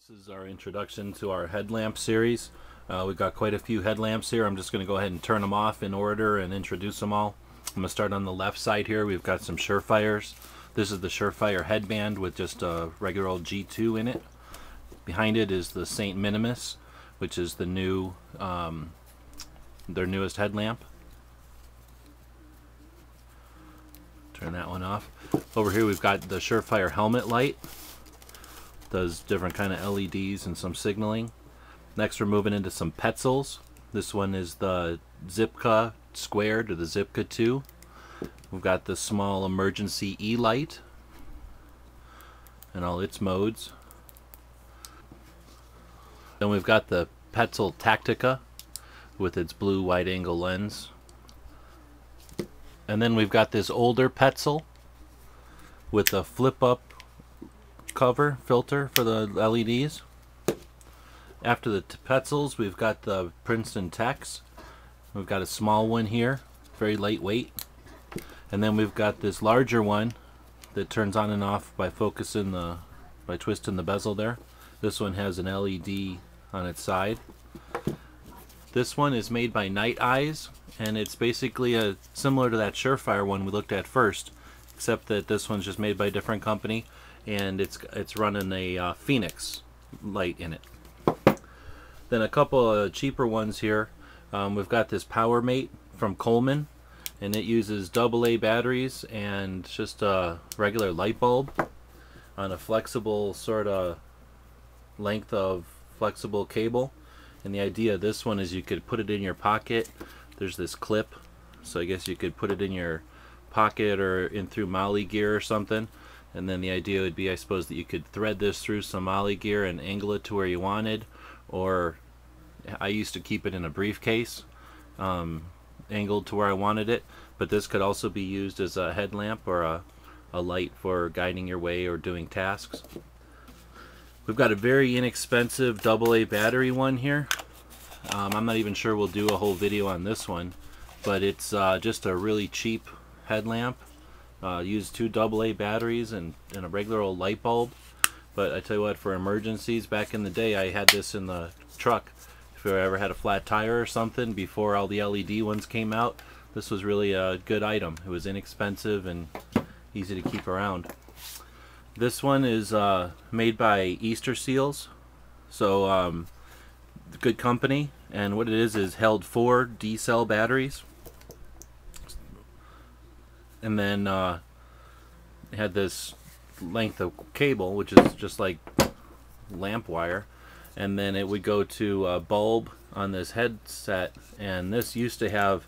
This is our introduction to our headlamp series. We've got quite a few headlamps here. I'm just going to go ahead and turn them off in order and introduce them all. I'm going to start on the left side here. We've got some Surefires. This is the Surefire Headband with just a regular old G2 in it. Behind it is the St. Minimus, which is the new, their newest headlamp. Turn that one off. Over here we've got the Surefire Helmet Light. Does different kind of LEDs and some signaling. Next we're moving into some Petzls. This one is the ZIPKA squared, or the ZIPKA 2. We've got the small emergency e+LITE and all its modes. Then we've got the Petzl TACTIKKA with its blue wide angle lens. And then we've got this older Petzl with a flip up cover filter for the LEDs. After the Petzls, we've got the Princeton techs. We've got a small one here, very lightweight. And then we've got this larger one that turns on and off by twisting the bezel there. This one has an LED on its side. This one is made by Nite Ize, and it's basically similar to that Surefire one we looked at first, except that this one's just made by a different company, and it's running a Phoenix light in it. Then a couple of cheaper ones here. We've got this Power Mate from Coleman, and it uses AA batteries and just a regular light bulb on a flexible sort of length of flexible cable. And the idea of this one is you could put it in your pocket. There's this clip, so I guess you could put it in your pocket or in through molly gear or something. And then the idea would be, I suppose, that you could thread this through some molly gear and angle it to where you wanted. Or I used to keep it in a briefcase, angled to where I wanted it. But this could also be used as a headlamp or a light for guiding your way or doing tasks. We've got a very inexpensive AA battery one here. I'm not even sure we'll do a whole video on this one, but it's just a really cheap headlamp. Used 2 AA batteries and a regular old light bulb. But I tell you what, for emergencies, back in the day I had this in the truck. If I ever had a flat tire or something before all the LED ones came out, this was really a good item. It was inexpensive and easy to keep around. This one is made by Easter Seals, so good company, and what it is held 4 D-cell batteries, and then it had this length of cable, which is just like lamp wire, and then it would go to a bulb on this headset. And this used to have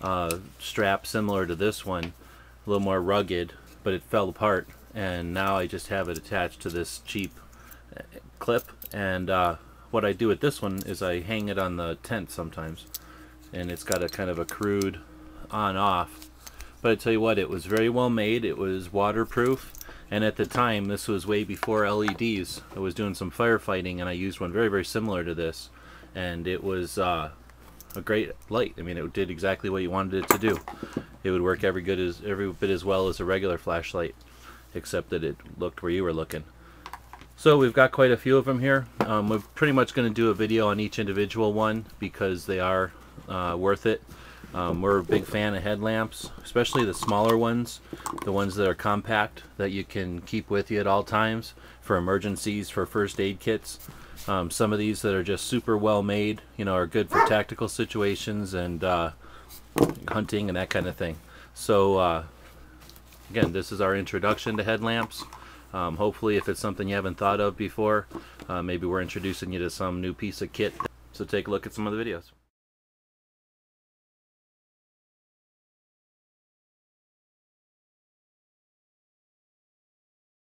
a strap similar to this one, a little more rugged, but it fell apart. And now I just have it attached to this cheap clip. And what I do with this one is I hang it on the tent sometimes, and it's got a kind of a crude on-off. But I tell you what, it was very well made. It was waterproof, and at the time, this was way before LEDs. I was doing some firefighting, and I used one very, very similar to this, and it was a great light. I mean, it did exactly what you wanted it to do. It would work every bit as well as a regular flashlight, except that it looked where you were looking. So we've got quite a few of them here. We're pretty much going to do a video on each individual one because they are worth it. We're a big fan of headlamps, especially the smaller ones, the ones that are compact, that you can keep with you at all times for emergencies, for first aid kits. Some of these that are just super well made, you know, are good for tactical situations and hunting and that kind of thing. So again, this is our introduction to headlamps. Hopefully, if it's something you haven't thought of before, maybe we're introducing you to some new piece of kit. So take a look at some of the videos.